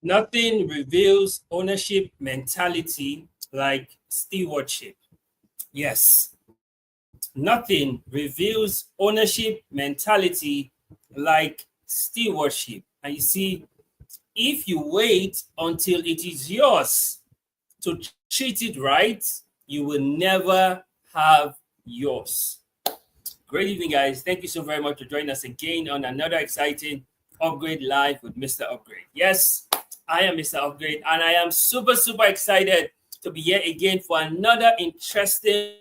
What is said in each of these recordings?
Nothing reveals ownership mentality like stewardship. Yes, nothing reveals ownership mentality like stewardship. And you see, if you wait until it is yours to treat it right, you will never have yours. Great evening, guys. Thank you so very much for joining us again on another exciting Upgrade Live with Mr. Upgrade. Yes, I am Mr. Upgrade, and I am super excited to be here again for another interesting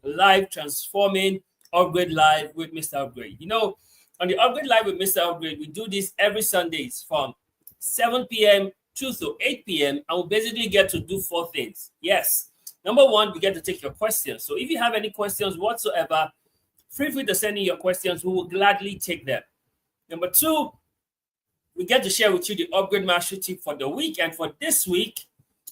live transforming Upgrade Live with Mr. Upgrade. You know, on the Upgrade Live with Mr. Upgrade, we do this every Sundays from 7 p.m. to 8 p.m. and we basically get to do four things. Yes. Number one, we get to take your questions. So if you have any questions whatsoever, feel free to send in your questions. We will gladly take them. Number two, we get to share with you the Upgrade Mastery Tip for the week. And for this week,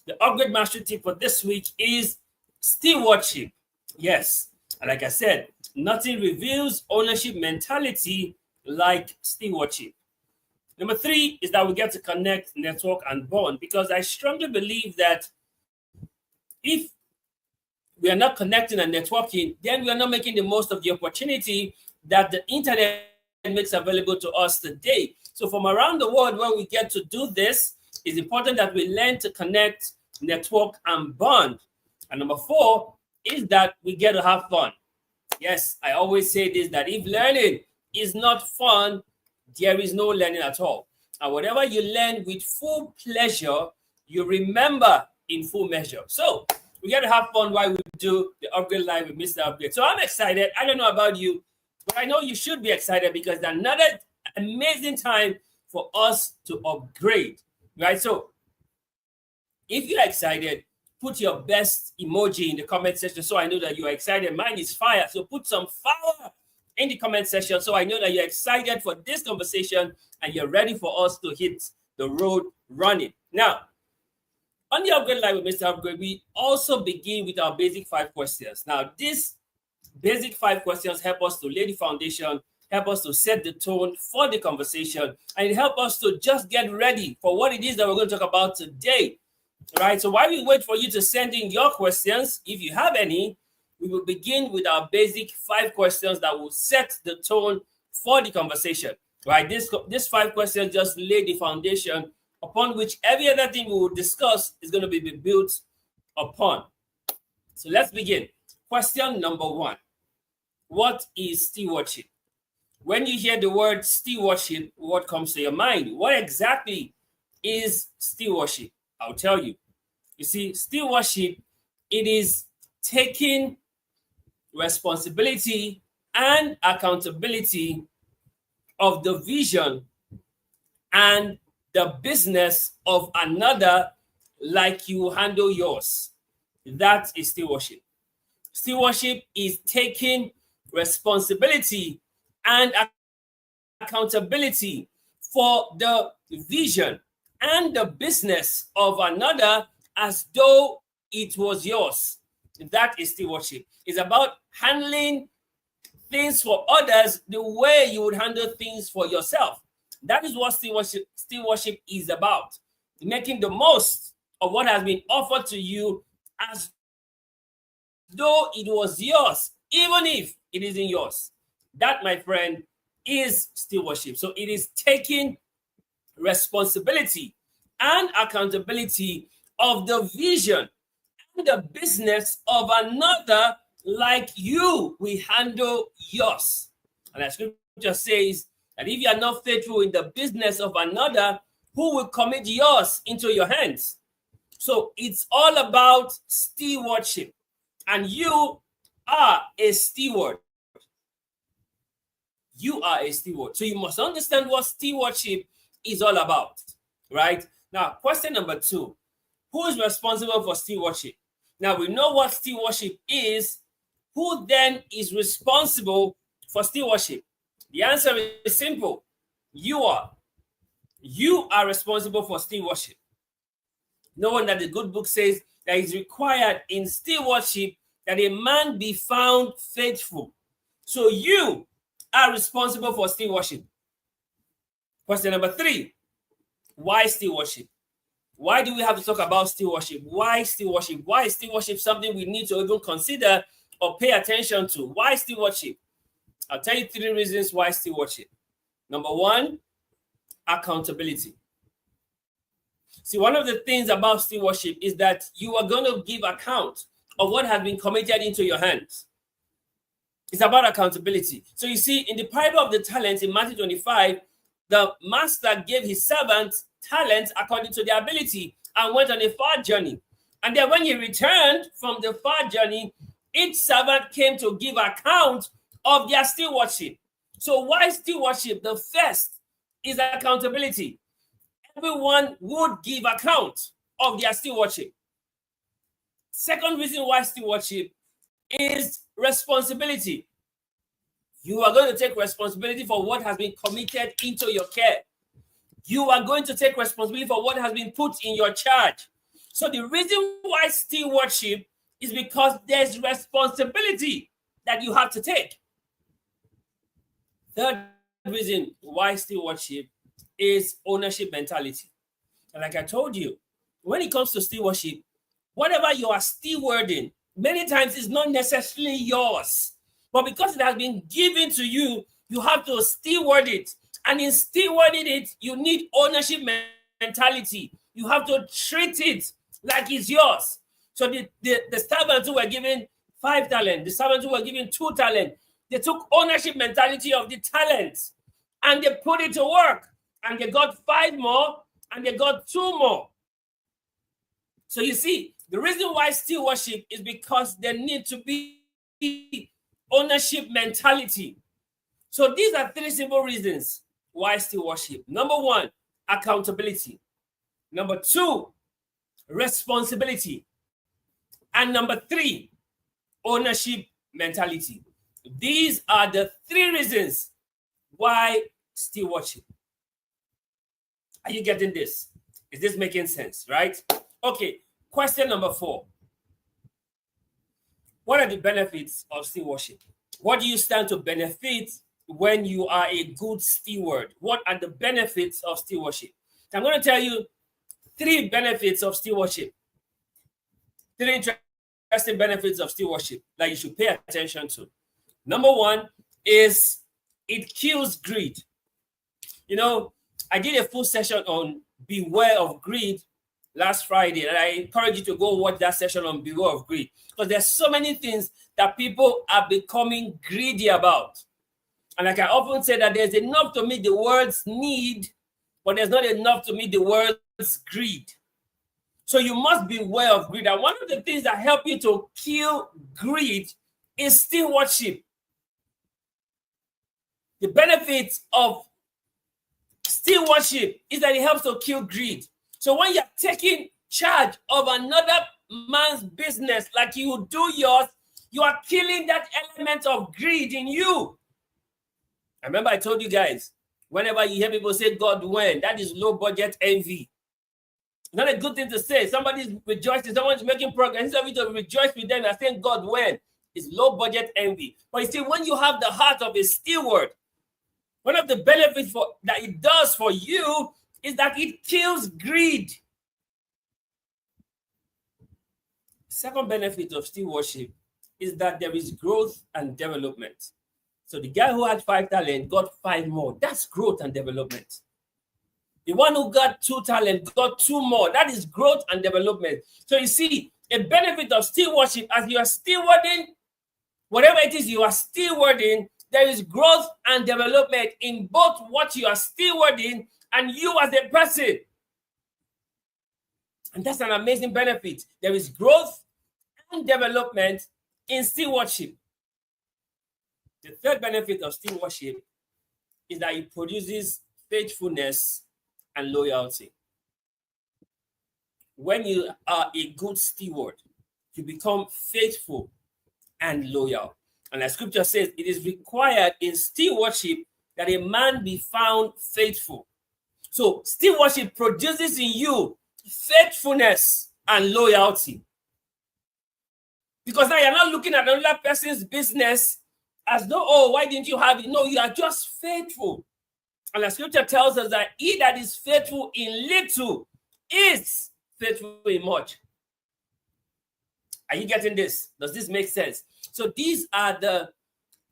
the Upgrade Mastery Tip for this week is stewardship. Yes. And like I said, nothing reveals ownership mentality like stewardship. Number three is that we get to connect, network, and bond, because I strongly believe that if we are not connecting and networking, then we are not making the most of the opportunity that the internet makes available to us today. So from around the world where we get to do this, it's important that we learn to connect, network, and bond. And number four is that we get to have fun. Yes, I always say this, that if learning is not fun, there is no learning at all. And whatever you learn with full pleasure, you remember in full measure. So we got to have fun while we do the Upgrade Live with Mr. Upgrade. So I'm excited. I don't know about you, but I know you should be excited because there's another amazing time for us to upgrade, right? So if you're excited, put your best emoji in the comment section so I know that you're excited. Mine is fire. So put some fire in the comment section so I know that you're excited for this conversation and you're ready for us to hit the road running. Now, on the Upgrade Live with Mr. Upgrade, we also begin with our basic 5 questions. Now, these basic 5 questions help us to lay the foundation, help us to set the tone for the conversation, and it helps us to just get ready for what it is that we're going to talk about today. Right? So while we wait for you to send in your questions, if you have any, we will begin with our basic 5 questions that will set the tone for the conversation. Right? This 5 questions just lay the foundation upon which every other thing we will discuss is going to be built upon. So let's begin. Question number 1. What is stewardship? When you hear the word stewardship, what comes to your mind? What exactly is stewardship? I'll tell you. You see, stewardship, it is taking responsibility and accountability of the vision and the business of another like you handle yours. That is stewardship. Stewardship is taking responsibility and accountability for the vision and the business of another as though it was yours. That is stewardship. It's about handling things for others the way you would handle things for yourself. That is what stewardship is about. Making the most of what has been offered to you as though it was yours, even if it isn't yours. That, my friend, is stewardship. So it is taking responsibility and accountability of the vision and the business of another like you will handle yours. And as scripture says, that if you are not faithful in the business of another, who will commit yours into your hands? So it's all about stewardship. And you are a steward. You are a steward. So you must understand what stewardship is all about, right? Now, question number 2. Who is responsible for stewardship? Now, we know what stewardship is. Who then is responsible for stewardship? The answer is simple. You are. You are responsible for stewardship. Knowing that the good book says that it's required in stewardship that a man be found faithful. So you are responsible for stewardship. Question number 3. Why stewardship? Why do we have to talk about stewardship? Why stewardship? Why is stewardship something we need to even consider or pay attention to? Why stewardship? I'll tell you 3 reasons why stewardship. Number 1, accountability. See, one of the things about stewardship is that you are going to give account of what has been committed into your hands. It's about accountability. So you see, in the parable of the talents in Matthew 25, the master gave his servants talents according to their ability and went on a far journey. And then when he returned from the far journey, each servant came to give account of their stewardship. So why stewardship? The first is accountability. Everyone would give account of their stewardship. Second reason why stewardship is responsibility. You are going to take responsibility for what has been committed into your care. You are going to take responsibility for what has been put in your charge. So the reason why stewardship is because there's responsibility that you have to take. Third reason why stewardship is ownership mentality. And like I told you, when it comes to stewardship, whatever you are stewarding, many times is not necessarily yours. But because it has been given to you, you have to steward it. And in stewarding it, you need ownership mentality. You have to treat it like it's yours. So the servants who were given 5 talents, the servants who were given 2 talents, they took ownership mentality of the talents and they put it to work. And they got 5 more and they got 2 more. So you see, the reason why stewardship is because there need to be ownership mentality. So these are 3 simple reasons why stewardship. Number 1, accountability. Number 2, responsibility. And number 3, ownership mentality. These are the 3 reasons why stewardship. Are you getting this? Is this making sense, right? Okay, question number 4. What are the benefits of stewardship? What do you stand to benefit when you are a good steward? What are the benefits of stewardship? I'm going to tell you 3 benefits of stewardship. 3 interesting benefits of stewardship that you should pay attention to. Number 1 is it kills greed. You know, I did a full session on beware of greed last Friday, and I encourage you to go watch that session on beware of greed, because there's so many things that people are becoming greedy about. And like I often say, that there's enough to meet the world's need, but there's not enough to meet the world's greed. So you must beware of greed. And one of the things that help you to kill greed is stewardship. The benefit of stewardship is that it helps to kill greed. So when you're taking charge of another man's business like you do yours, you are killing that element of greed in you. I remember I told you guys, whenever you hear people say God when, that is low budget envy. It's not a good thing to say. Somebody's rejoicing, someone's making progress. Instead of you to rejoice with them and saying God when, it's low budget envy. But you see, when you have the heart of a steward, one of the benefits that it does for you is that it kills greed. Second benefit of stewardship is that there is growth and development. So the guy who had 5 talents got 5 more. That's growth and development. The one who got 2 talents got 2 more. That is growth and development. So you see, a benefit of stewardship, as you are stewarding, whatever it is you are stewarding, there is growth and development in both what you are stewarding and you as a person. And that's an amazing benefit. There is growth and development in stewardship. The third benefit of stewardship is that it produces faithfulness and loyalty. When you are a good steward, you become faithful and loyal. And as scripture says, it is required in stewardship that a man be found faithful. So stewardship produces in you faithfulness and loyalty. Because now you're not looking at another person's business as though, oh, why didn't you have it? No, you are just faithful. And the scripture tells us that he that is faithful in little is faithful in much. Are you getting this? Does this make sense? So these are the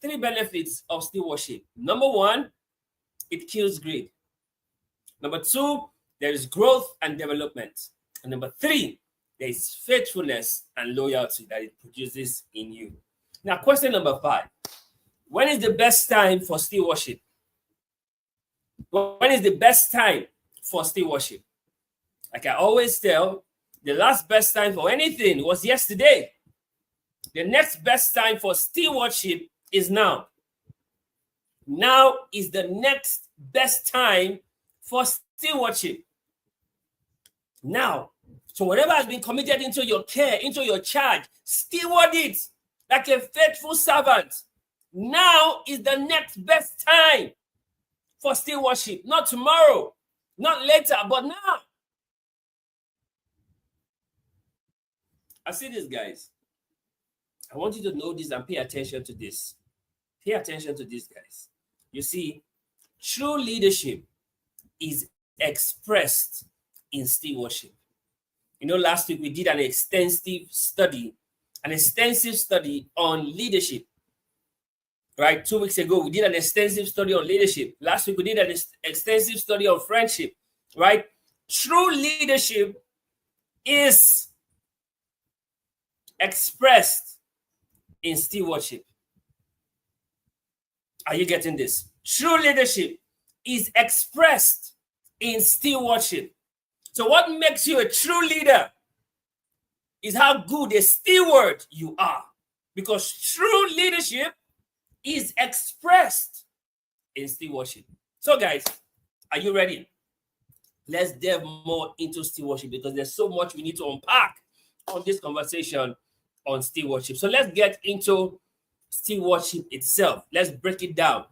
3 benefits of stewardship. Number 1, it kills greed. Number 2, there is growth and development. And number 3, there is faithfulness and loyalty that it produces in you. Now, question number 5. When is the best time for stewardship? When is the best time for stewardship? Like I always tell, the last best time for anything was yesterday. The next best time for stewardship is now. Now is the next best time for stewardship. Now. So whatever has been committed into your care, into your charge, steward it like a faithful servant. Now is the next best time for stewardship. Not tomorrow, not later, but now. I see this, guys. I want you to know this and pay attention to this. Pay attention to this, guys. You see, true leadership is expressed in stewardship. You know, last week we did an extensive study on leadership. Right? 2 weeks ago, we did an extensive study on leadership. Last week, we did an extensive study on friendship. Right? True leadership is expressed in stewardship. Are you getting this? True leadership is expressed in stewardship. So what makes you a true leader is how good a steward you are. Because true leadership is expressed in stewardship. So guys, are you ready? Let's delve more into stewardship because there's so much we need to unpack on this conversation on stewardship. So let's get into stewardship itself. Let's break it down.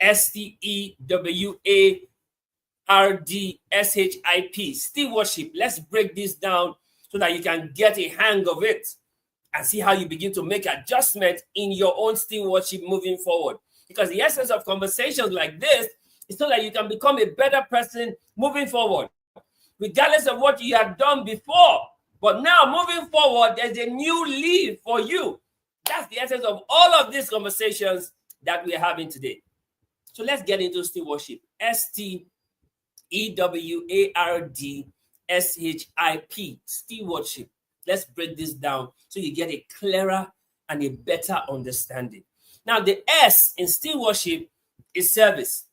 STEWARDSHIP, stewardship. Let's break this down so that you can get a hang of it and see how you begin to make adjustments in your own stewardship moving forward. Because the essence of conversations like this is so that you can become a better person moving forward, regardless of what you have done before. But now, moving forward, there's a new leaf for you. That's the essence of all of these conversations that we're having today. So let's get into stewardship. STEWARDSHIP, stewardship. Let's break this down so you get a clearer and a better understanding. Now, the S in stewardship is service.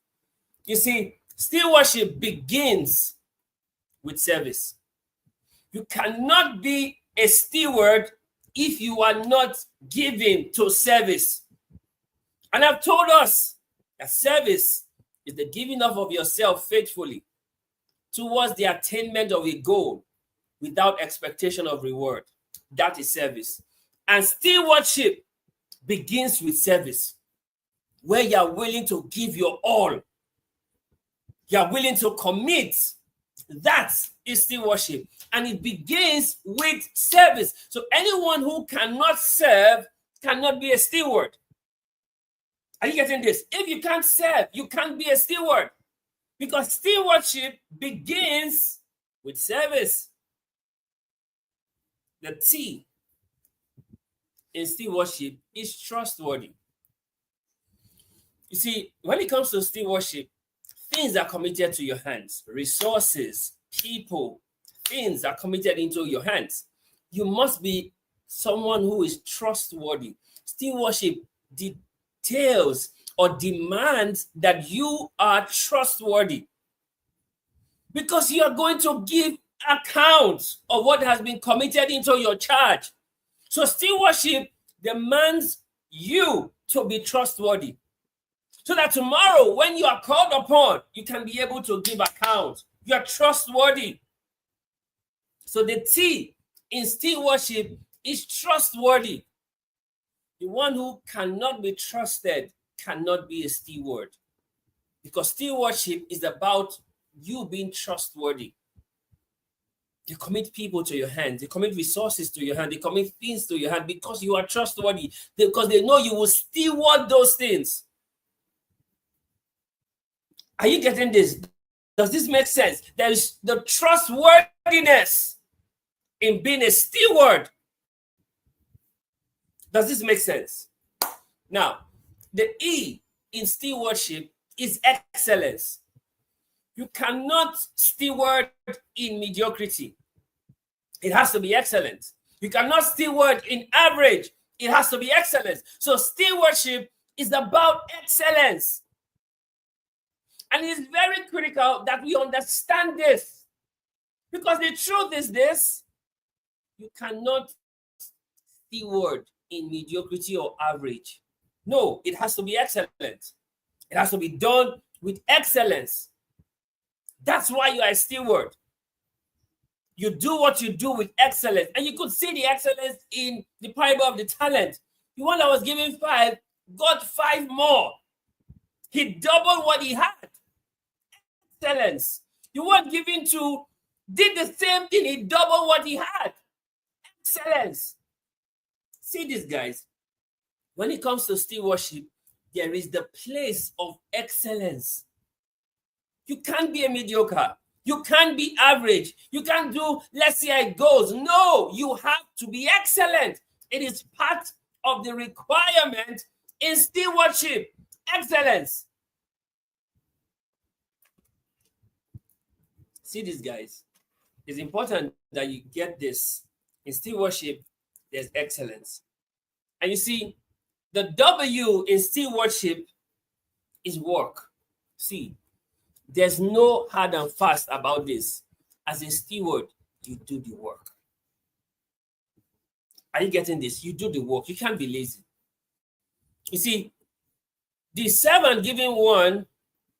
You see, stewardship begins with service. You cannot be a steward if you are not giving to service. And I've told us that service is the giving up of yourself faithfully towards the attainment of a goal without expectation of reward. That is service. And stewardship begins with service, where you are willing to give your all. You are willing to commit. That is stewardship. And it begins with service. So anyone who cannot serve cannot be a steward. Are you getting this? If you can't serve, you can't be a steward. Because stewardship begins with service. The T in stewardship is trustworthy. You see, when it comes to stewardship, things are committed to your hands. Resources, people, things are committed into your hands. You must be someone who is trustworthy. Stewardship details or demands that you are trustworthy, because you are going to give account of what has been committed into your charge. So stewardship demands you to be trustworthy, so that tomorrow when you are called upon, you can be able to give account. You are trustworthy. So the T in stewardship is trustworthy. The one who cannot be trusted cannot be a steward, because stewardship is about you being trustworthy. They commit people to your hand. They commit resources to your hand. They commit things to your hand because you are trustworthy, because they know you will steward those things. Are you getting this? Does this make sense? There is the trustworthiness in being a steward. Does this make sense? Now, the E in stewardship is excellence. You cannot steward in mediocrity. It has to be excellent. You cannot steward in average. It has to be excellence. So stewardship is about excellence. And it's very critical that we understand this. Because the truth is this: you cannot steward in mediocrity or average. No, it has to be excellent. It has to be done with excellence. That's why you are a steward. You do what you do with excellence. And you could see the excellence in the parable of the talent. The one that was given 5 got 5 more. He doubled what he had. Excellence. The one given 2 did the same thing. He doubled what he had. Excellence. See this, guys. When it comes to stewardship, there is the place of excellence. You can't be a mediocre. You can't be average. You can't do, let's see how it goes. No, you have to be excellent. It is part of the requirement in stewardship. Excellence. See this, guys. It's important that you get this. In stewardship, there's excellence. And you see, the W in stewardship is work. See, there's no hard and fast about this. As a steward, you do the work. Are you getting this? You do the work. You can't be lazy. You see, the servant given 1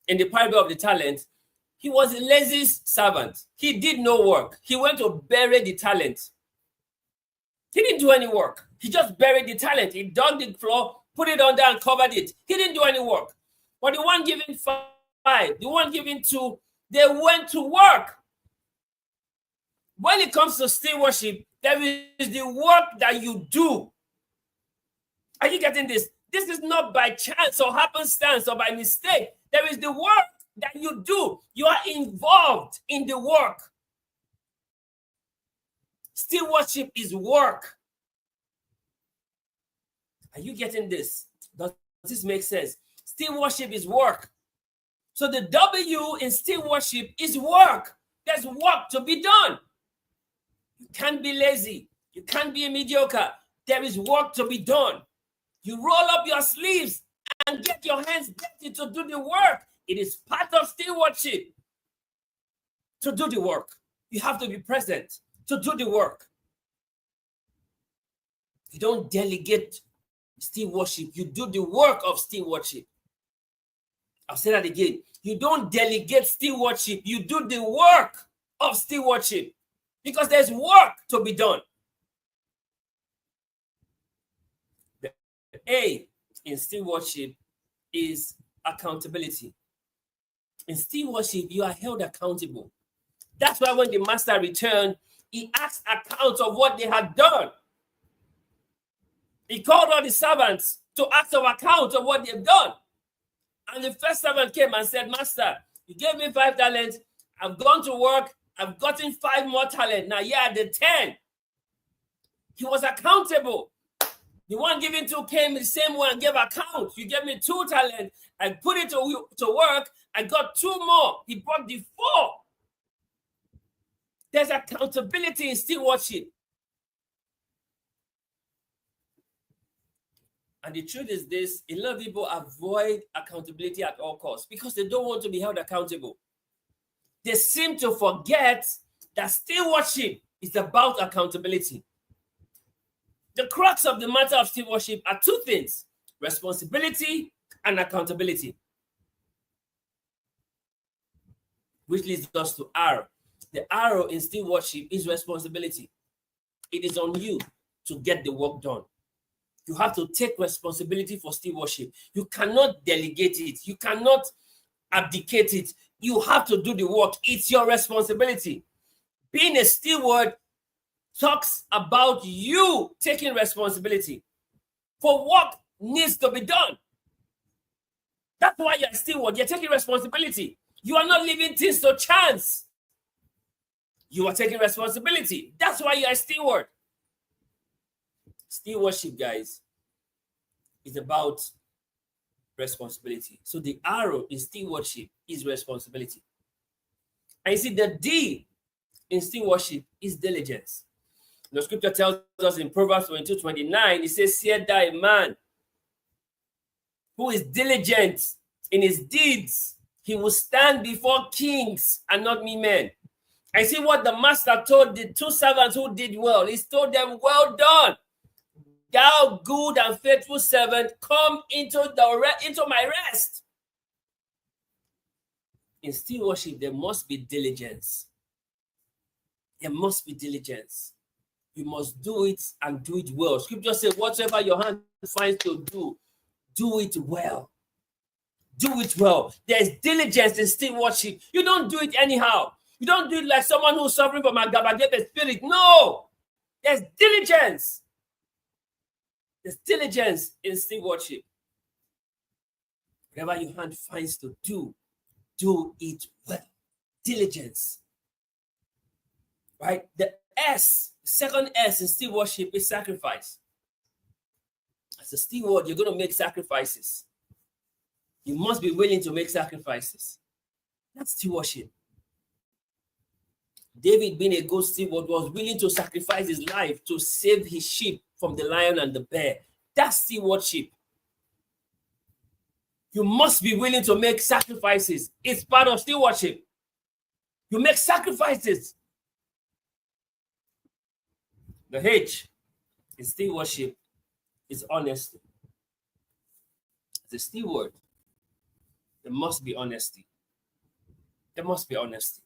in the parable of the talent, he was a lazy servant. He did no work. He went to bury the talent. He didn't do any work. He just buried the talent. He dug the floor, put it under and covered it. He didn't do any work. But the one given 5, the one given 2, they went to work. When it comes to stewardship, there is the work that you do. Are you getting this? This is not by chance or happenstance or by mistake. There is the work that you do. You are involved in the work. Stewardship is work. Are you getting this? Does this make sense? Stewardship is work. So the W in stewardship is work. There's work to be done. You can't be lazy. You can't be a mediocre. There is work to be done. You roll up your sleeves and get your hands dirty to do the work. It is part of stewardship to do the work. You have to be present to do the work. You don't delegate stewardship. You do the work of stewardship. I'll say that again. You don't delegate stewardship. You do the work of stewardship because there's work to be done. The A in stewardship is accountability. In stewardship, you are held accountable. That's why when the master returned, he asked account of what they had done. He called all the servants to ask of account of what they've done. And the first servant came and said, Master, you gave me 5 talents. I've gone to work. I've gotten 5 more talents. Now, yeah, the 10. He was accountable. The one given 2 came the same way and gave account. You gave me 2 talents. I put it to work. I got 2 more. He brought the 4. There's accountability in stewardship. And the truth is this, a lot of people avoid accountability at all costs because they don't want to be held accountable. They seem to forget that stewardship is about accountability. The crux of the matter of stewardship are 2 things: responsibility and accountability. Which leads us to R. The R in stewardship is responsibility. It is on you to get the work done. You have to take responsibility for stewardship. You cannot delegate it. You cannot abdicate it. You have to do the work. It's your responsibility. Being a steward talks about you taking responsibility for what needs to be done. That's why you're a steward. You're taking responsibility. You are not leaving things to chance. You are taking responsibility. That's why you're a steward. Stewardship, guys, is about responsibility. So the arrow in stewardship is responsibility. And you see, the D in stewardship is diligence. The scripture tells us in Proverbs 22:29, it says, "See thou a man who is diligent in his deeds, he will stand before kings and not me men." I see what the master told the two servants who did well. He told them, "Well done, thou good and faithful servant, come into my rest." In stewardship, there must be diligence. There must be diligence. You must do it and do it well. Scripture says, whatever your hand finds to do, do it well. Do it well. There's diligence in stewardship. You don't do it anyhow. You don't do it like someone who's suffering from a Gabagebe spirit. No. There's diligence. There's diligence in stewardship. Whatever your hand finds to do it well. Diligence. Right? The second S in stewardship is sacrifice. As a steward, you're going to make sacrifices. You must be willing to make sacrifices. That's stewardship. David, being a good steward, was willing to sacrifice his life to save his sheep from the lion and the bear. That's stewardship. You must be willing to make sacrifices. It's part of stewardship. You make sacrifices. The H in stewardship is honesty. As a steward, there must be honesty. There must be honesty.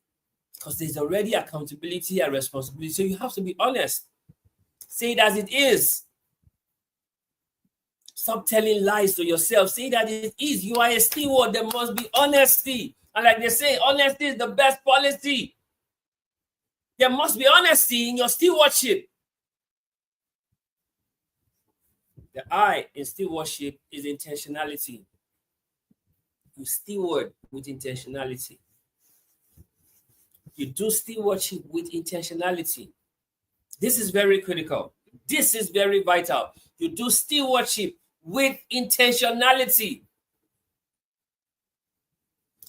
Because there's already accountability and responsibility. So you have to be honest. Say it as it is. Stop telling lies to yourself. Say that it is. You are a steward. There must be honesty. And like they say, honesty is the best policy. There must be honesty in your stewardship. The I in stewardship is intentionality. You steward with intentionality. You do stewardship with intentionality. This is very critical. This is very vital. You do stewardship with intentionality.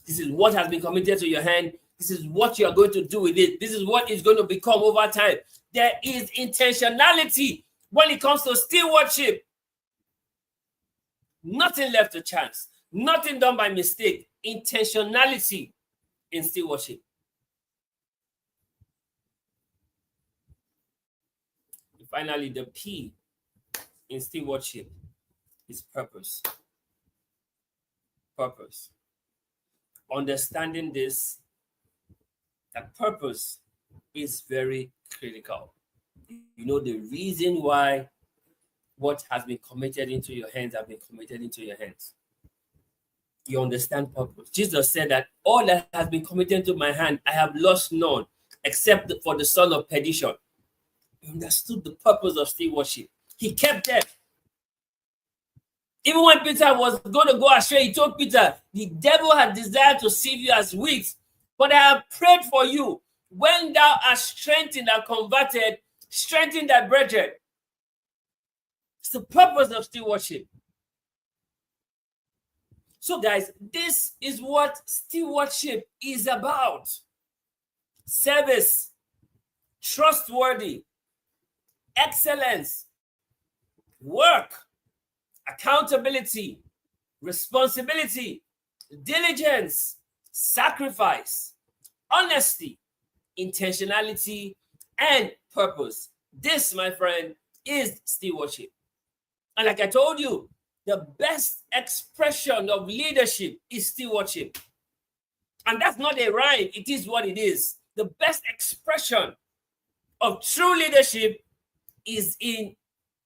This is what has been committed to your hand. This is what you are going to do with it. This is what is going to become over time. There is intentionality when it comes to stewardship. Nothing left to chance. Nothing done by mistake. Intentionality in stewardship. And finally, the P in stewardship is purpose. Purpose. Understanding this, that purpose is very critical. You know the reason why what has been committed into your hands have been committed into your hands. You understand purpose. Jesus said that all that has been committed to my hand, I have lost none, except for the son of perdition. He understood the purpose of stewardship. He kept them. Even when Peter was going to go astray, he told Peter, the devil had desired to sieve you as wheat, but I have prayed for you. When thou art strengthened and converted, strengthen thy brethren. It's the purpose of stewardship. So, guys, this is what stewardship is about. Service, trustworthy, excellence, work, accountability, responsibility, diligence, sacrifice, honesty, intentionality, and purpose. This, my friend, is stewardship. And like I told you, the best expression of leadership is stewardship. And that's not a rhyme. It is what it is. The best expression of true leadership is in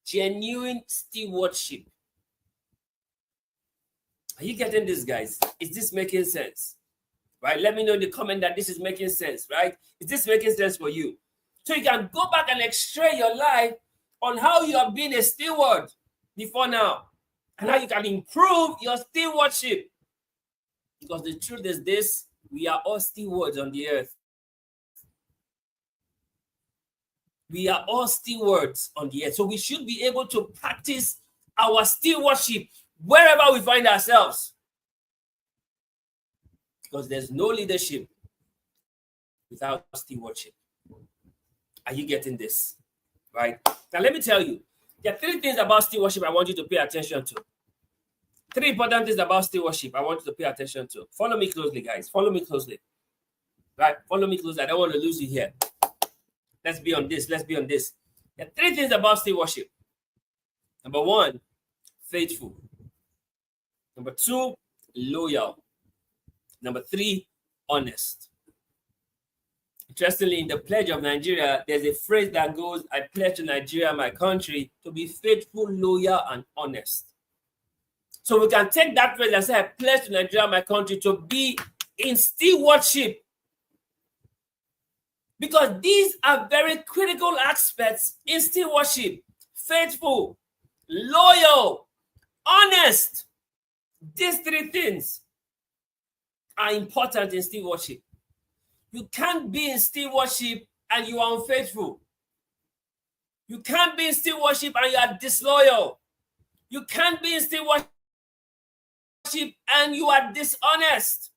genuine stewardship. Are you getting this, guys? Is this making sense? Right? Let me know in the comment that this is making sense, right? Is this making sense for you? So you can go back and x-ray your life on how you have been a steward before now, and how you can improve your stewardship. Because the truth is this, we are all stewards on the earth. We are all stewards on the earth. So we should be able to practice our stewardship wherever we find ourselves. Because there's no leadership without stewardship. Are you getting this? Right? Now let me tell you, there are 3 things about stewardship I want you to pay attention to. 3 important things about stewardship I want you to pay attention to. Follow me closely, guys. Follow me closely. Right? Follow me closely. I don't want to lose you here. Let's be on this. Let's be on this. There are 3 things about stewardship. Number 1, faithful. Number 2, loyal. Number 3, honest. Interestingly, in the Pledge of Nigeria, there's a phrase that goes, I pledge to Nigeria, my country, to be faithful, loyal, and honest. So we can take that phrase and say, I pledge to Nigeria, my country, to be in stewardship. Because these are very critical aspects in stewardship. Faithful, loyal, honest. These 3 things are important in stewardship. You can't be in stewardship and you are unfaithful. You can't be in stewardship and you are disloyal. You can't be in stewardship and you are dishonest.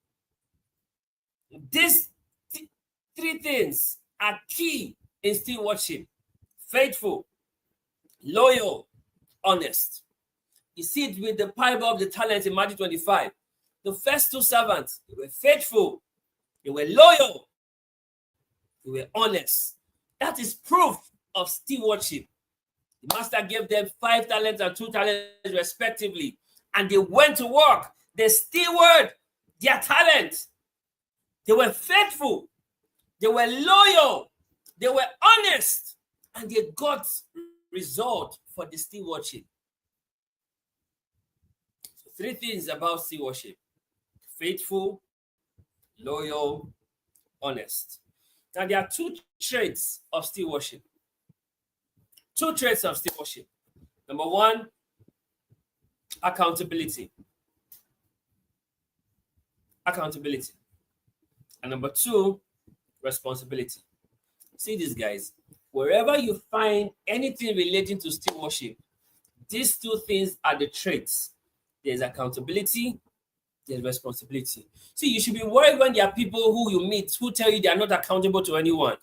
These 3 things are key in stewardship. Faithful, loyal, honest. You see it with the parable of the talents in Matthew 25. The first 2 servants, they were faithful, they were loyal, they were honest. That is proof of stewardship. The master gave them 5 talents and 2 talents respectively, and they went to work. They stewarded their talent. They were faithful, they were loyal, they were honest, and they got result for the stewardship. So 3 things about stewardship: faithful, loyal, honest. Now there are 2 traits of stewardship. 2 traits of stewardship. Number 1, accountability. Accountability. And number 2, responsibility. See this, guys. Wherever you find anything relating to stewardship, these 2 things are the traits. There's accountability, there's responsibility. See, you should be worried when there are people who you meet who tell you they are not accountable to anyone.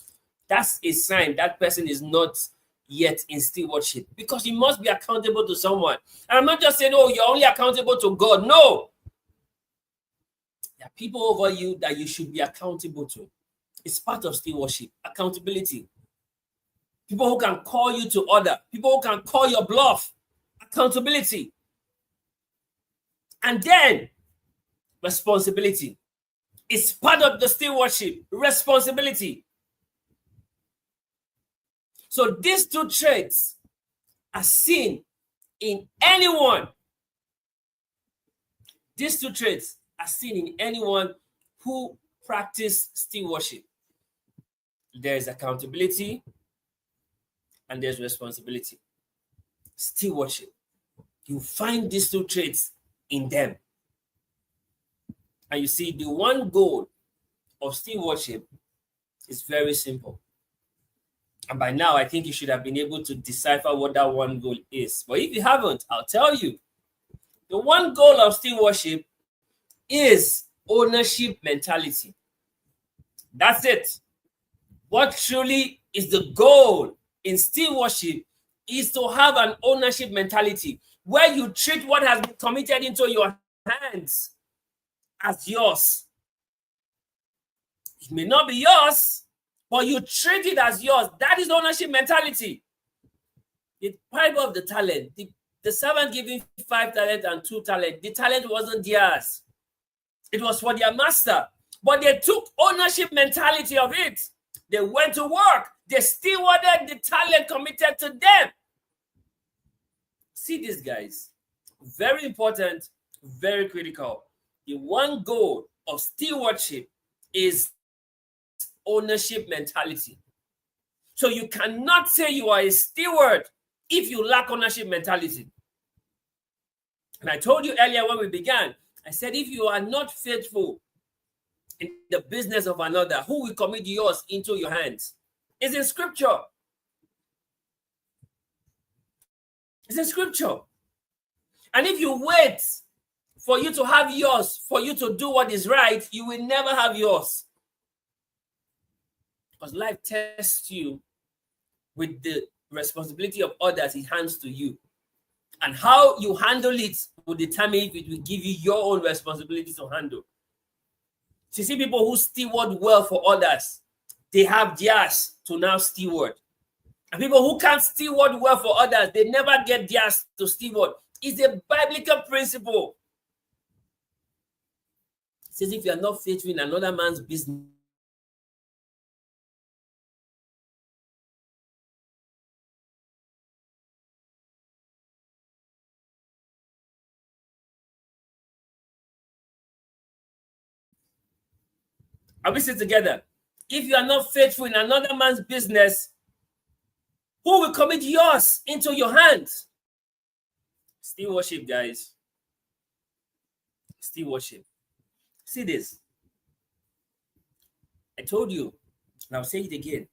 That's a sign that person is not yet in stewardship, because you must be accountable to someone. And I'm not just saying, oh, you're only accountable to God. No. There are people over you that you should be accountable to. It's part of stewardship, accountability. People who can call you to order, people who can call your bluff, accountability. And then responsibility. It's part of the stewardship, responsibility. So these 2 traits are seen in anyone. These 2 traits are seen in anyone who practice stewardship. There's accountability and there's responsibility. Stewardship. You find these 2 traits in them. And you see, the one goal of stewardship is very simple. And by now, I think you should have been able to decipher what that one goal is. But if you haven't, I'll tell you. The one goal of stewardship is ownership mentality. That's it. What truly is the goal in stewardship is to have an ownership mentality where you treat what has been committed into your hands as yours. It may not be yours, but you treat it as yours. That is ownership mentality. The parable of the talent, the servant giving 5 talents and 2 talents, the talent wasn't theirs. It was for their master. But they took ownership mentality of it. They went to work. They stewarded the talent committed to them. See this, guys. Very important, very critical. The one goal of stewardship is ownership mentality. So you cannot say you are a steward if you lack ownership mentality. And I told you earlier when we began, I I said, if you are not faithful in the business of another, who will commit yours into your hands? It's in scripture. It's in scripture. And if you wait for you to have yours, for you to do what is right, you will never have yours. Because life tests you with the responsibility of others it hands to you. And how you handle it will determine if it will give you your own responsibility to handle. So you see people who steward well for others, they have theirs to now steward. And people who can't steward well for others, they never get theirs to steward. It's a biblical principle. It says if you are not faithful in another man's business, are we still together? If you are not faithful in another man's business, who will commit yours into your hands? Stewardship, guys. Stewardship. See this. I told you, and I'll say it again.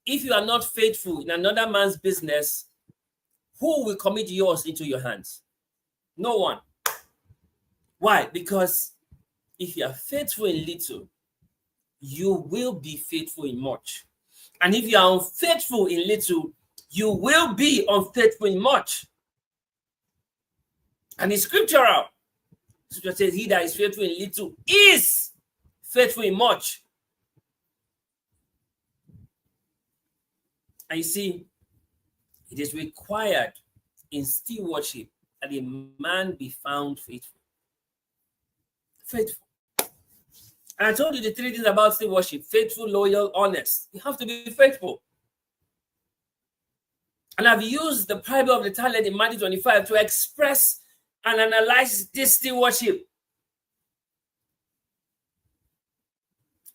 If you are not faithful in another man's business, who will commit yours into your hands? No one. Why? Because if you are faithful in little, you will be faithful in much. And if you are unfaithful in little, you will be unfaithful in much. And it's scriptural. Scripture says, he that is faithful in little is faithful in much. And you see, it is required in stewardship that a man be found faithful. Faithful. And I told you the three things about stewardship: faithful, loyal, honest. You have to be faithful. And I've used the parable of the talent in Matthew 25 to express and analyze this stewardship.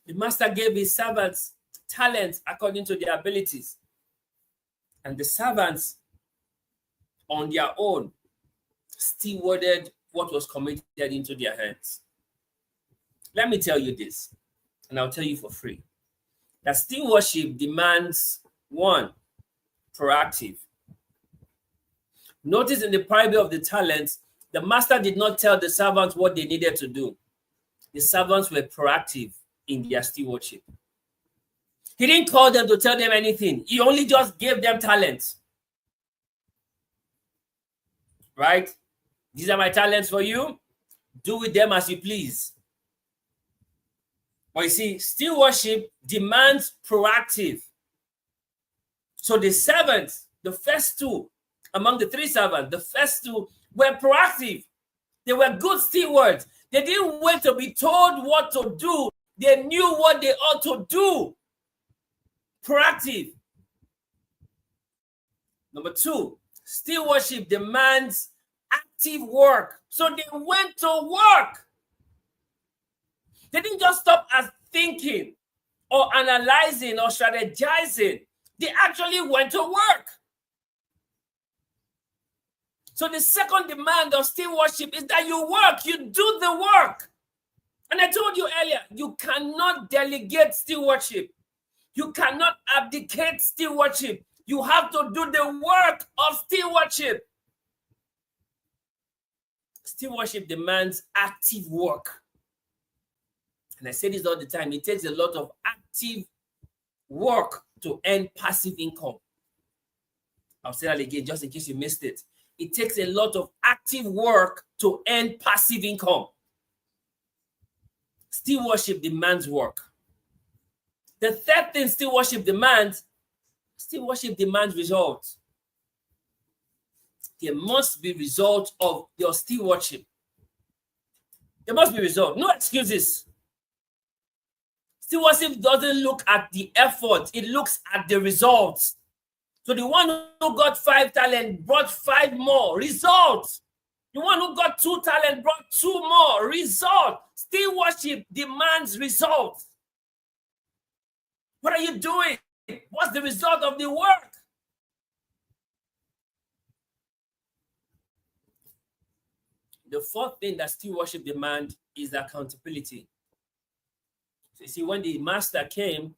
The master gave his servants talents according to their abilities. And the servants, on their own, stewarded what was committed into their hands. Let me tell you this, and I'll tell you for free, that stewardship demands, one, proactive. Notice in the parable of the talents, the master did not tell the servants what they needed to do. The servants were proactive in their stewardship. He didn't call them to tell them anything. He only just gave them talents. Right? These are my talents for you. Do with them as you please. But you see, stewardship demands proactive. So the servants, the first two, among the three servants, the first two were proactive. They were good stewards. They didn't wait to be told what to do. They knew what they ought to do. Proactive. Number two, stewardship demands active work. So they went to work. They didn't just stop at thinking or analyzing or strategizing. They actually went to work. So the second demand of stewardship is that you work, you do the work. And I told you earlier, you cannot delegate stewardship. You cannot abdicate stewardship. You have to do the work of stewardship. Stewardship demands active work. And I say this all the time, it takes a lot of active work to earn passive income. I'll say that again, just in case you missed it. It takes a lot of active work to earn passive income. Stewardship demands work. The third thing stewardship demands results. There must be results of your stewardship. There must be results. No excuses. Stewardship doesn't look at the effort, it looks at the results. So the one who got 5 talents brought 5 more. Results. The one who got 2 talents brought 2 more. Result. Stewardship demands results. What are you doing? What's the result of the work? The fourth thing that stewardship demands is accountability. So you see, when the master came,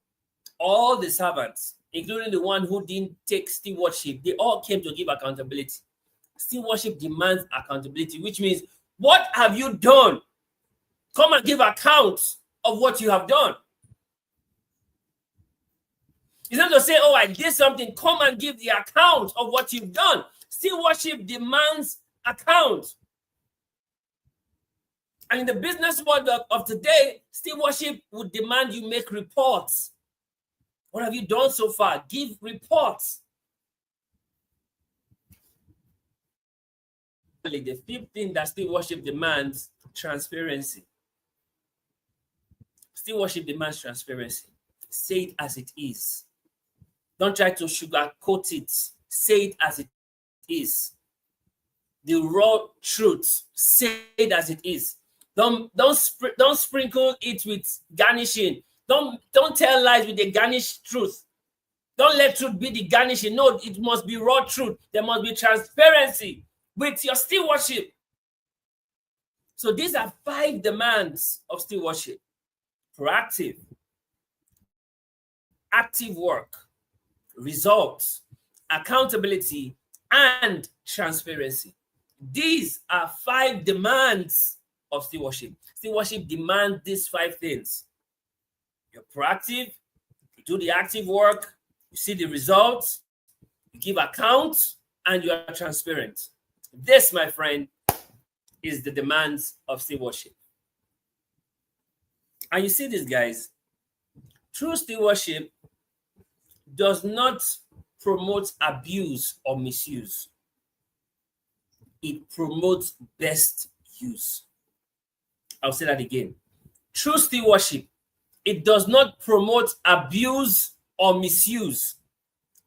all the servants, including the one who didn't take stewardship, they all came to give accountability. Stewardship demands accountability, which means, what have you done? Come and give account of what you have done. It's not to say, oh, I did something. Come and give the account of what you've done. Stewardship demands account. And in the business world of today, stewardship would demand you make reports. What have you done so far? Give reports. The fifth thing that stewardship demands, transparency. Stewardship demands transparency. Say it as it is. Don't try to sugarcoat it. Say it as it is. The raw truth. Say it as it is. Don't sprinkle it with garnishing. Don't tell lies with the garnished truth. Don't let truth be the garnishing. No, it must be raw truth. There must be transparency with your stewardship. So these are 5 demands of stewardship: proactive, active work, results, accountability, and transparency. These are 5 demands of stewardship. Stewardship demands these 5 things. You're proactive, you do the active work, you see the results, you give account, and you are transparent. This, my friend, is the demands of stewardship. And you see this, guys, true stewardship does not promote abuse or misuse. It promotes best use. I'll say that again. True stewardship, it does not promote abuse or misuse.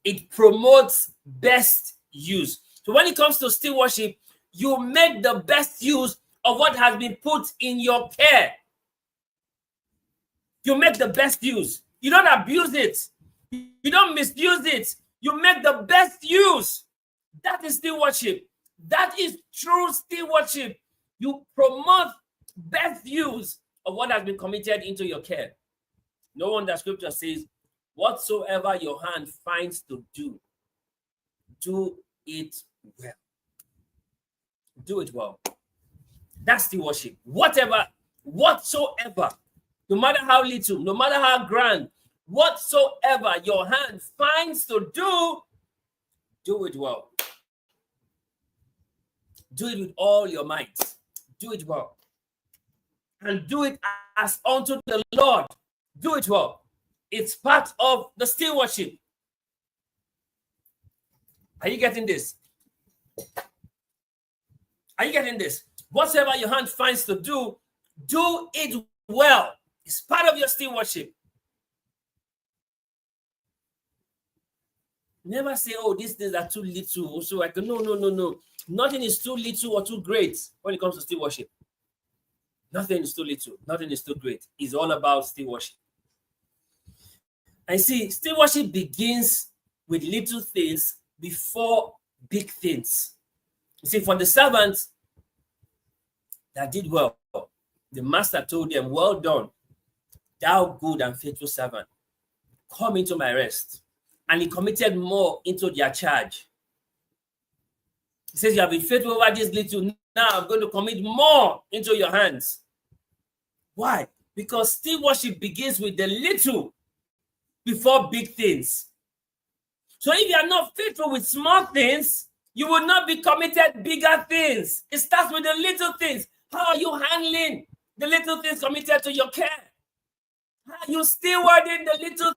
It promotes best use. So when it comes to stewardship, you make the best use of what has been put in your care. You make the best use. You don't abuse it. You don't misuse it. You make the best use. That is stewardship. That is true stewardship. You promote best use of what has been committed into your care. No wonder scripture says, whatsoever your hand finds to do, do it well. Do it well. That's stewardship. Whatever, whatsoever, no matter how little, no matter how grand, whatsoever your hand finds to do, do it well. Do it with all your might. Do it well. And do it as unto the Lord. Do it well. It's part of the stewardship. Are you getting this? Are you getting this? Whatever your hand finds to do it well. It's part of your stewardship. Never say, oh, these things are too little. So I can, no. Nothing is too little or too great when it comes to stewardship. Nothing is too little. Nothing is too great. It's all about stewardship. And see, stewardship begins with little things before big things. You see, for the servants that did well, the master told them, well done, thou good and faithful servant. Come into my rest. And he committed more into their charge. He says, you have been faithful over this little. Now I'm going to commit more into your hands. Why? Because stewardship begins with the little before big things. So if you are not faithful with small things, you will not be committed bigger things. It starts with the little things. How are you handling the little things committed to your care? How are you stewarding the little things?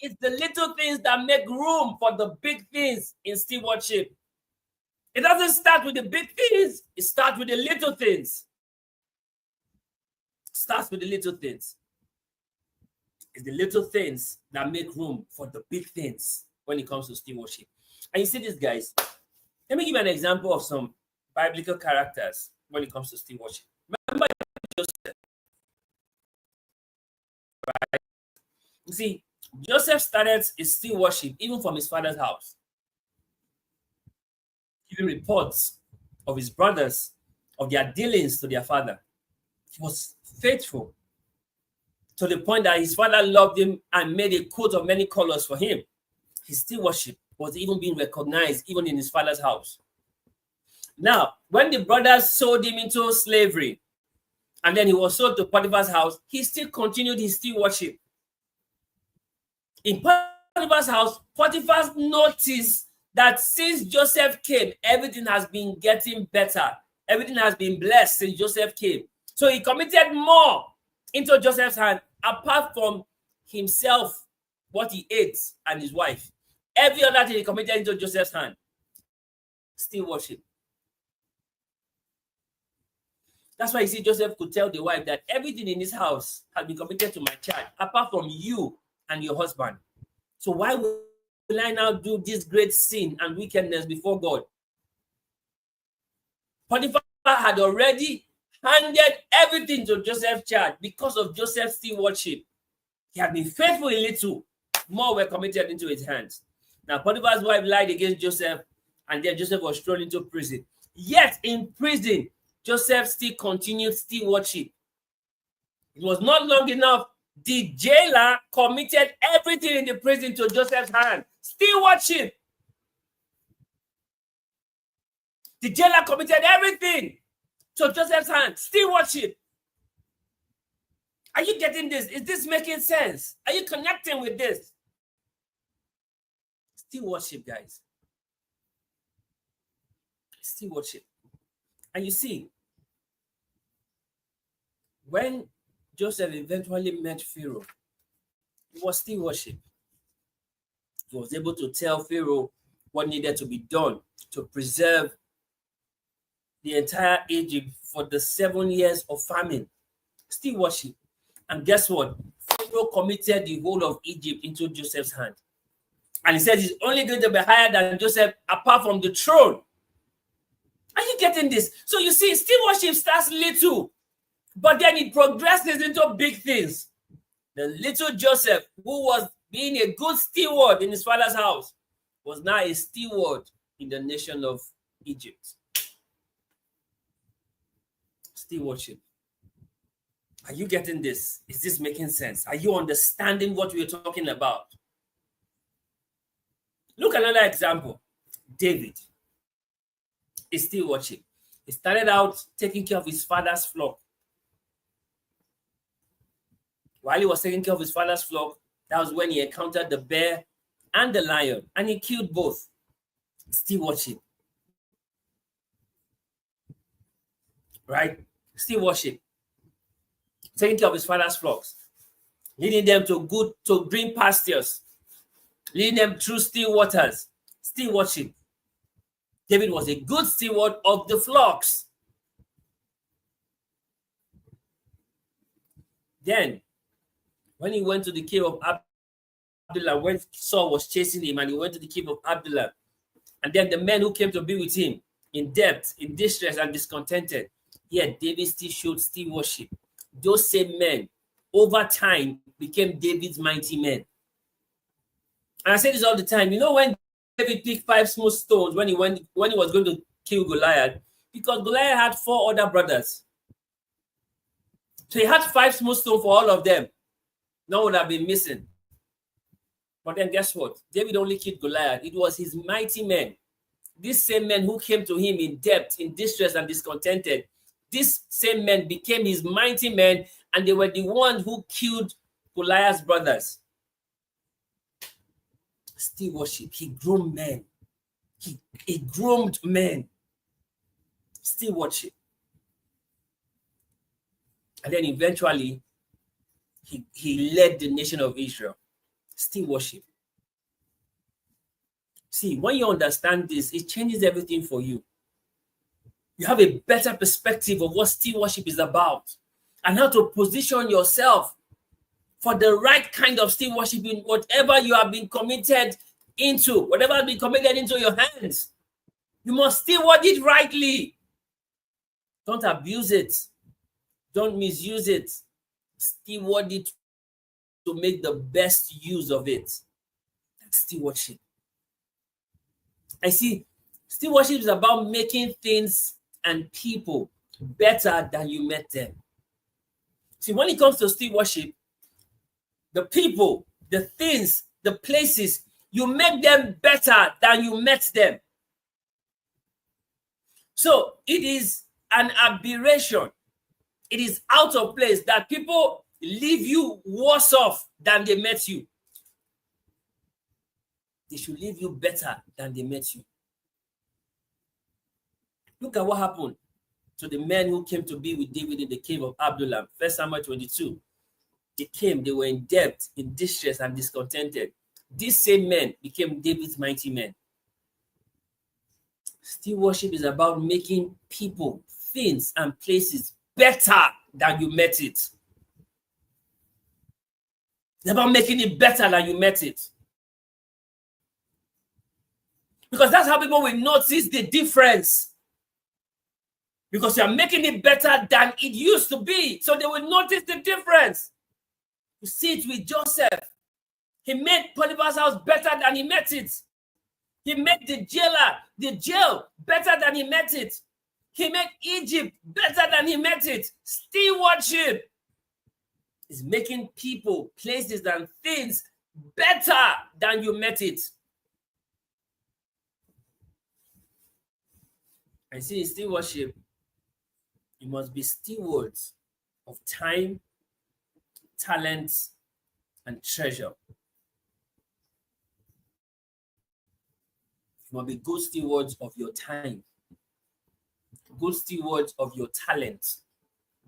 It's the little things that make room for the big things in stewardship. It doesn't start with the big things. It starts with the little things. It starts with the little things. It's the little things that make room for the big things when it comes to stewardship. And you see this, guys. Let me give you an example of some biblical characters when it comes to stewardship. Remember Joseph, right? You see, Joseph started his stewardship even from his father's house, giving reports of his brothers of their dealings to their father. He was faithful to the point that his father loved him and made a coat of many colors for him. His stewardship was even being recognized even in his father's house. Now, when the brothers sold him into slavery, and then he was sold to Potiphar's house, he still continued his stewardship. In Potiphar's house, Potiphar noticed that since Joseph came, everything has been getting better. Everything has been blessed since Joseph came. So he committed more into Joseph's hand, apart from himself, what he ate, and his wife. Every other thing he committed into Joseph's hand. Stewardship. That's why you see Joseph could tell the wife that everything in this house has been committed to my child, apart from you and your husband. So why will I now do this great sin and wickedness before God? Potiphar had already handed everything to Joseph's charge because of Joseph's stewardship. He had been faithful in little, more were committed into his hands. Now Potiphar's wife lied against Joseph, and then Joseph was thrown into prison. Yet in prison, Joseph still continued stewardship. It was not long enough. The jailer committed everything in the prison to Joseph's hand. Stewardship. The jailer committed everything to Joseph's hand. Stewardship. Are you getting this? Is this making sense? Are you connecting with this? Stewardship, guys. Stewardship. And you see, when Joseph eventually met Pharaoh, it was stewardship. He was able to tell Pharaoh what needed to be done to preserve the entire Egypt for the 7 years of famine. Stewardship. And guess what? Pharaoh committed the whole of Egypt into Joseph's hand. And he said he's only going to be higher than Joseph apart from the throne. Are you getting this? So you see, stewardship starts little, but then it progresses into big things. The little Joseph, who was being a good steward in his father's house, was now a steward in the nation of Egypt. Stewardship. Are you getting this? Is this making sense? Are you understanding what we're talking about? Look at another example. David. Is stewardship. He started out taking care of his father's flock. While he was taking care of his father's flock, that was when he encountered the bear and the lion, and he killed both. Stewardship. Right? Stewardship. Taking care of his father's flocks, leading them to green pastures, leading them through still waters. Stewardship. David was a good steward of the flocks. Then, when he went to the cave of Abdullah, when Saul was chasing him, and he went to the cave of Abdullah, and then the men who came to be with him in debt, in distress, and discontented, yet David still showed stewardship. Those same men, over time, became David's mighty men. And I say this all the time. You know, when David picked 5 smooth stones when he was going to kill Goliath, because Goliath had 4 other brothers. So he had 5 smooth stones for all of them. None would have been missing. But then guess what? David only killed Goliath. It was his mighty men. These same men who came to him in debt, in distress, and discontented, these same men became his mighty men, and they were the ones who killed Goliath's brothers. Stewardship. He groomed men. He groomed men. Stewardship. And then eventually, he led the nation of Israel. Stewardship. See, when you understand this, it changes everything for you. You have a better perspective of what stewardship is about and how to position yourself for the right kind of stewardship in whatever you have been committed into, whatever has been committed into your hands. You must steward it rightly. Don't abuse it. Don't misuse it. Steward it to make the best use of it. That's stewardship. I see, stewardship is about making things and people better than you met them. See, when it comes to stewardship, the people, the things, the places, you make them better than you met them. So it is an aberration. It is out of place that people leave you worse off than they met you. They should leave you better than they met you. Look at what happened to the men who came to be with David in the cave of Adullam. 1 Samuel 22. They came, they were in debt, in distress, and discontented. These same men became David's mighty men. Stewardship is about making people, things, and places better than you met it. It's about making it better than you met it. Because that's how people will notice the difference. Because you are making it better than it used to be. So they will notice the difference. You see it with Joseph. He made Potiphar's house better than he met it. He made the jail better than he met it. He made Egypt better than he met it. Stewardship is making people, places, and things better than you met it. I see in stewardship, you must be stewards of time, talents, and treasure. You must be good stewards of your time, good stewards of your talent,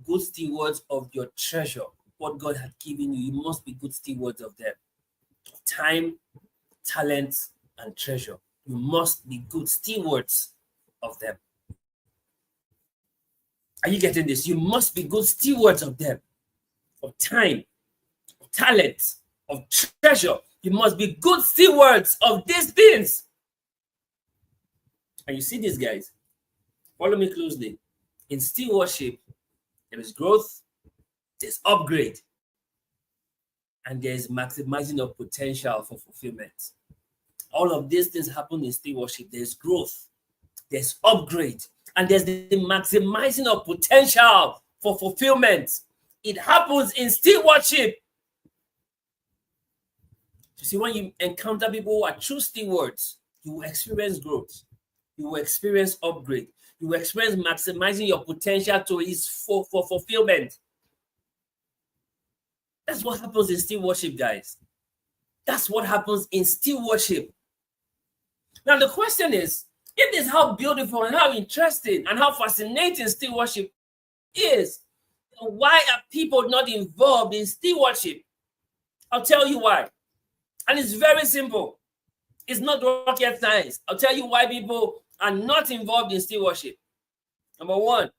good stewards of your treasure. What God had given you, you must be good stewards of them. Time, talent, and treasure. You must be good stewards of them. Are you getting this? You must be good stewards of them, of time, of talent, of treasure. You must be good stewards of these things. And you see this, guys. Follow me closely. In stewardship, there is growth, there's upgrade, and there's maximizing of potential for fulfillment. All of these things happen in stewardship. There's growth, there's upgrade, and there's the maximizing of potential for fulfillment. It happens in stewardship. You see, when you encounter people who are true stewards, you will experience growth. You will experience upgrade. You will experience maximizing your potential to its for fulfillment. That's what happens in stewardship, guys. That's what happens in stewardship. Now, the question is, if this is how beautiful and how interesting and how fascinating stewardship is, why are people not involved in stewardship? I'll tell you why. And it's very simple. It's not rocket science. I'll tell you why people are not involved in stewardship. Number one,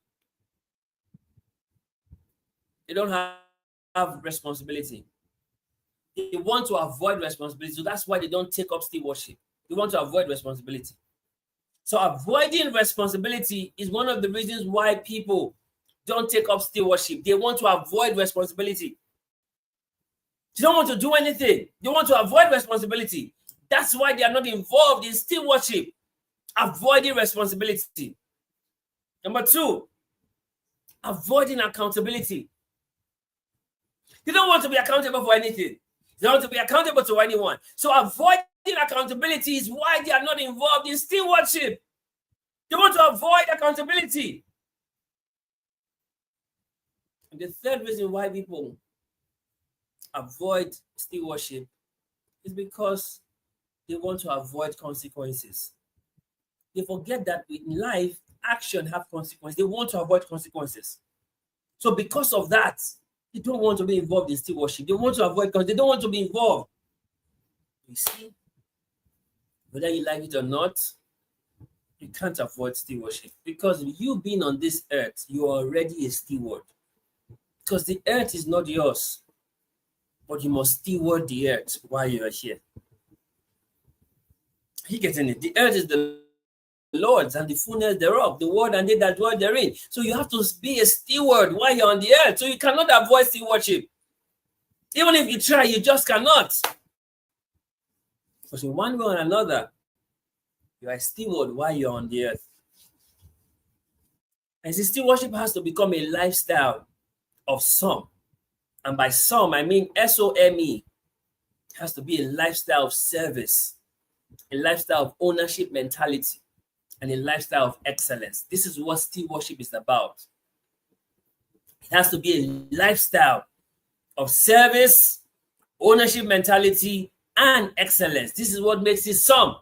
they don't have responsibility. They want to avoid responsibility. So that's why they don't take up stewardship. They want to avoid responsibility. So avoiding responsibility is one of the reasons why people don't take up stewardship. They want to avoid responsibility. They don't want to do anything. They want to avoid responsibility. That's why they are not involved in stewardship, avoiding responsibility. Number two, avoiding accountability. They don't want to be accountable for anything. They don't want to be accountable to anyone. So avoiding accountability is why they are not involved in stewardship. They want to avoid accountability. And the third reason why people avoid stewardship is because they want to avoid consequences. They forget that in life, action have consequences. They want to avoid consequences. So because of that, they don't want to be involved in stewardship. They want to avoid because they don't want to be involved. You see, whether you like it or not, you can't avoid stewardship because you being on this earth, you are already a steward. Because the earth is not yours, but you must steward the earth while you are here. Are you getting it? The earth is the Lord's and the fullness thereof, the world and they that dwell therein. So you have to be a steward while you're on the earth. So you cannot avoid stewardship. Even if you try, you just cannot. Because in one way or another, you are a steward while you're on the earth. And see, stewardship has to become a lifestyle of some. And by some, I mean SOME. It has to be a lifestyle of service, a lifestyle of ownership mentality, and a lifestyle of excellence. This is what stewardship is about. It has to be a lifestyle of service, ownership mentality, and excellence. This is what makes it some.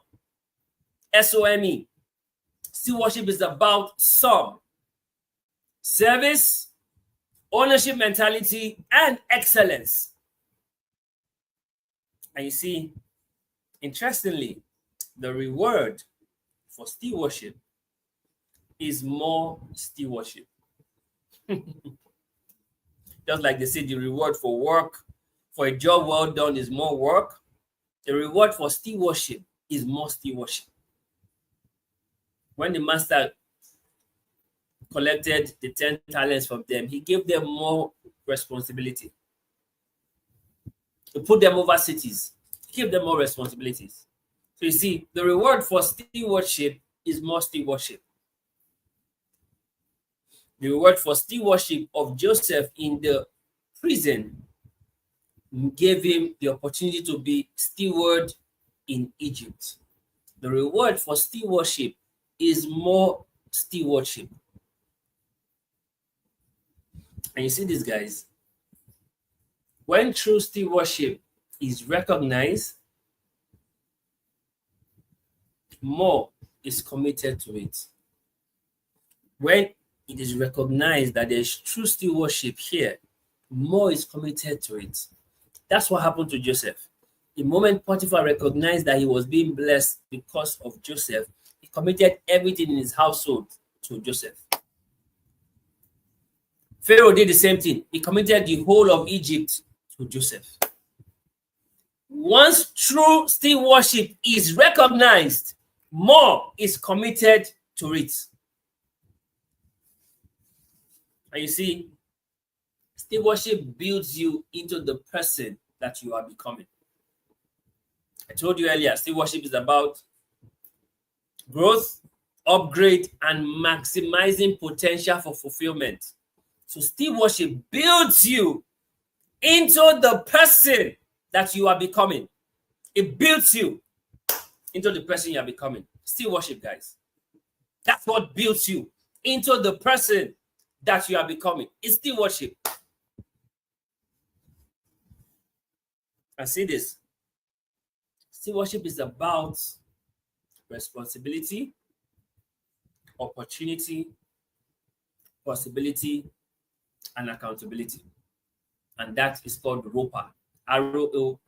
SOME. Stewardship is about some. Service, ownership mentality, and excellence. And you see, interestingly, the reward for stewardship is more stewardship. Just like they say, the reward for work, for a job well done is more work. The reward for stewardship is more stewardship. When the master collected the 10 talents from them, he gave them more responsibility. He put them over cities. He gave them more responsibilities. So you see, the reward for stewardship is more stewardship. The reward for stewardship of Joseph in the prison gave him the opportunity to be steward in Egypt. The reward for stewardship is more stewardship. And you see this, guys, when true stewardship is recognized, more is committed to it. When it is recognized that there's true stewardship here, more is committed to it. That's what happened to Joseph. The moment Potiphar recognized that he was being blessed because of Joseph, he committed everything in his household to Joseph. Pharaoh did the same thing. He committed the whole of Egypt to Joseph. Once true stewardship is recognized, more is committed to it. And you see, stewardship builds you into the person that you are becoming. I told you earlier, stewardship is about growth, upgrade, and maximizing potential for fulfillment. So stewardship builds you into the person that you are becoming. It builds you into the person you are becoming. Stewardship, guys. That's what builds you into the person that you are becoming. It's stewardship. And see this. Stewardship is about responsibility, opportunity, possibility, and accountability. And that is called ROPE. ROPE.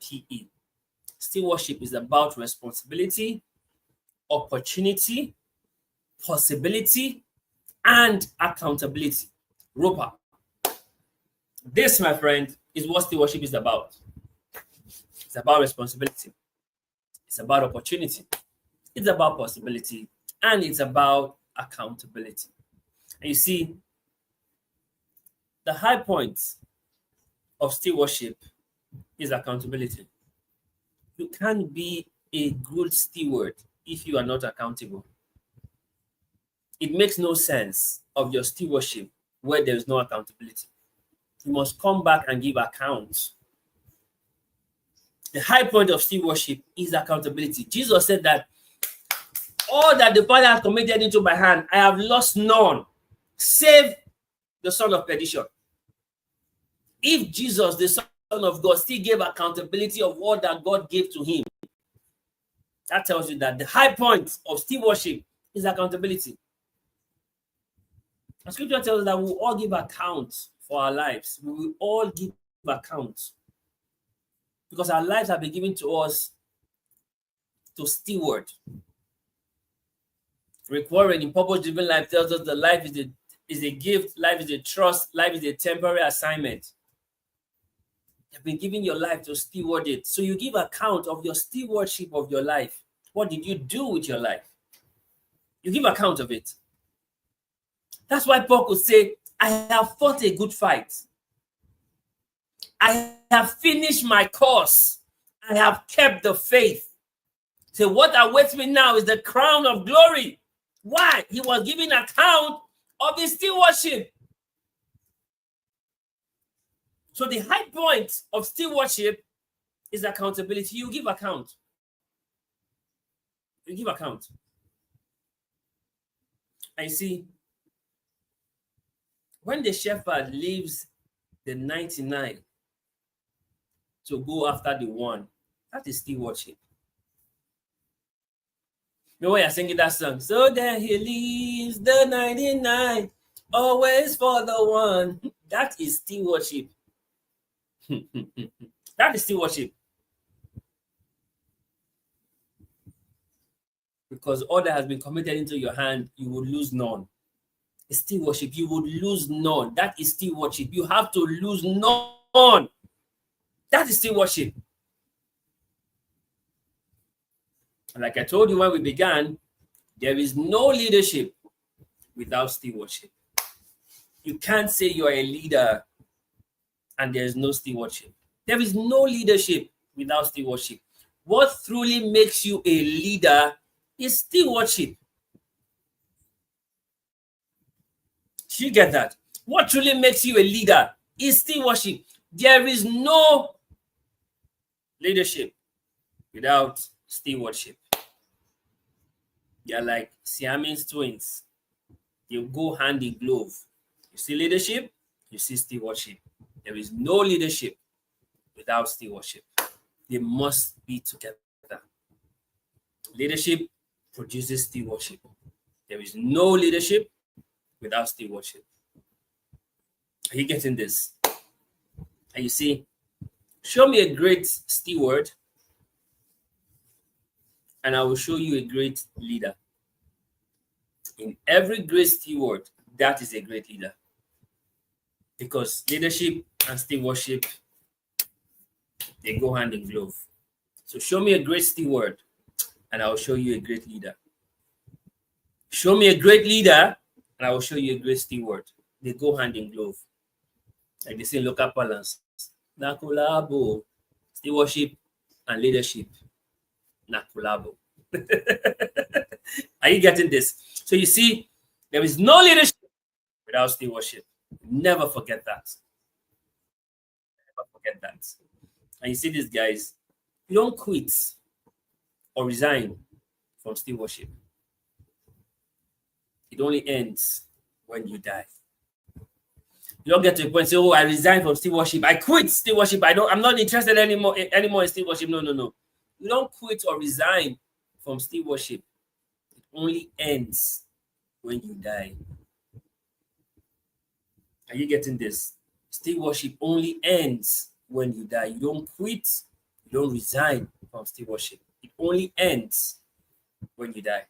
Stewardship is about responsibility, opportunity, possibility, and accountability. ROPE. This, my friend, is what stewardship is about. It's about responsibility. It's about opportunity. It's about possibility. And it's about accountability. And you see, the high point of stewardship is accountability. You can't be a good steward if you are not accountable. It makes no sense of your stewardship where there is no accountability. You must come back and give account. The high point of stewardship is accountability. Jesus said that all that the Father has committed into my hand, I have lost none, save the son of perdition. If Jesus, the Son of God, still gave accountability of all that God gave to him, that tells you that the high point of stewardship is accountability. The scripture tells us that we will all give account for our lives. We will all give account because our lives have been given to us to steward. Rick Warren in Purpose Driven Life tells us that life is a gift, life is a trust, life is a temporary assignment. You've been giving your life to steward it. So you give account of your stewardship of your life. What did you do with your life? You give account of it. That's why Paul could say, I have fought a good fight. I have finished my course. I have kept the faith. So what awaits me now is the crown of glory. Why? He was giving account of the stewardship. So the high point of stewardship is accountability. You give account. You give account. And you see, when the shepherd leaves the 99 to go after the one, that is stewardship. You know when you're singing that song? So then he leaves the 99, always for the one. That is stewardship. That is stewardship. Because all that has been committed into your hand, you will lose none. It's stewardship. You would lose none. That is stewardship. You have to lose none. That is stewardship. And like I told you when we began, there is no leadership without stewardship. You can't say you are a leader and there is no stewardship. There is no leadership without stewardship. What truly makes you a leader is stewardship. Do you get that? What truly makes you a leader is stewardship. There is no leadership without stewardship. They're like Siamese twins. You go hand in glove. You see leadership, you see stewardship. There is no leadership without stewardship. They must be together. Leadership produces stewardship. There is no leadership without stewardship. Are you getting this? And you see, show me a great steward, and I will show you a great leader. In every great steward, that is a great leader. Because leadership and stewardship, they go hand in glove. So show me a great steward, and I will show you a great leader. Show me a great leader, and I will show you a great steward. They go hand in glove. Like they say in local balance. Nakulabo. Stewardship and leadership. Nakulabo. Are you getting this? So you see, there is no leadership without stewardship. Never forget that. Never forget that. And you see these guys, you don't quit or resign from stewardship. It only ends when you die. You don't get to a point and say, oh, I resigned from stewardship. I quit stewardship. I'm not interested anymore in stewardship. No. You don't quit or resign from stewardship. It only ends when you die. Are you getting this? Stewardship only ends when you die. You don't quit. You don't resign from stewardship. It only ends when you die.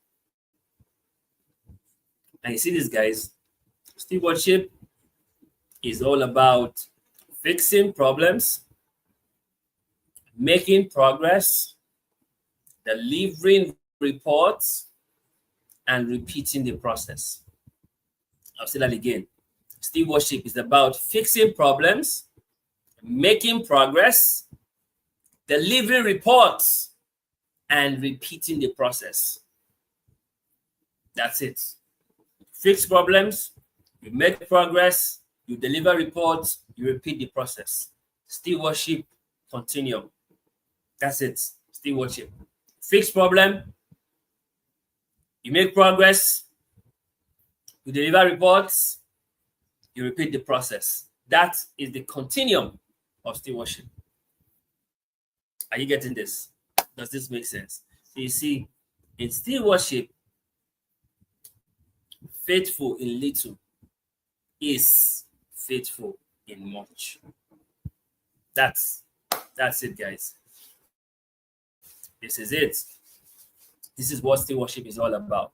And you see this, guys, stewardship is all about fixing problems, making progress, delivering reports, and repeating the process. I'll say that again. Stewardship is about fixing problems, making progress, delivering reports, and repeating the process. That's it. Fix problems, you make progress, you deliver reports, you repeat the process. Stewardship continuum. That's it. Stewardship. Fix problem, you make progress, you deliver reports, you repeat the process. That is the continuum of stewardship. Are you getting this? Does this make sense? So you see, in stewardship, faithful in little is faithful in much. That's it, guys. This is it. This is what stewardship is all about.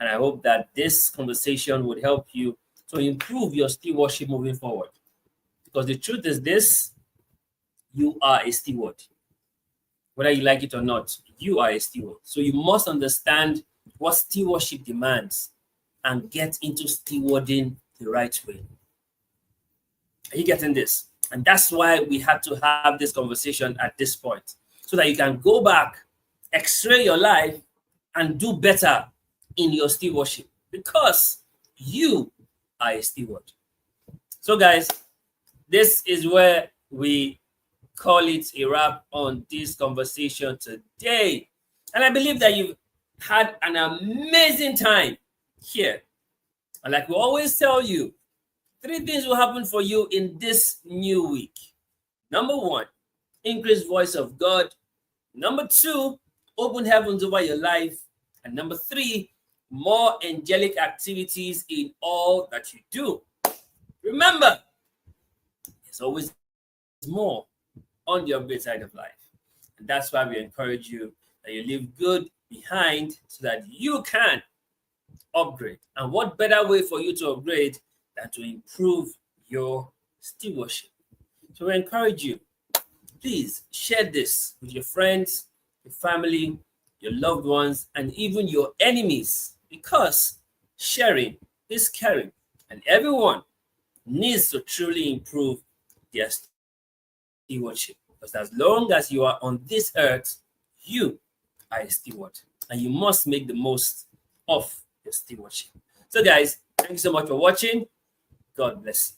And I hope that this conversation would help you to improve your stewardship moving forward. Because the truth is this, you are a steward. Whether you like it or not, you are a steward. So you must understand what stewardship demands and get into stewarding the right way. Are you getting this? And that's why we had to have this conversation at this point, so that you can go back, x-ray your life, and do better in your stewardship. Because you are a steward. So, guys, this is where we call it a wrap on this conversation today. And I believe that you've had an amazing time here. And like we always tell you, 3 things will happen for you in this new week. Number 1, increased voice of God. Number 2, open heavens over your life. And number 3, more angelic activities in all that you do. Remember, there's always more on the upgrade side of life. And that's why we encourage you that you leave good behind so that you can upgrade. And what better way for you to upgrade than to improve your stewardship? So we encourage you, please share this with your friends, your family, your loved ones, and even your enemies, because sharing is caring, and everyone needs to truly improve their stewardship. Because as long as you are on this earth, you are a steward, and you must make the most of your stewardship. So, guys, thank you so much for watching. God bless you.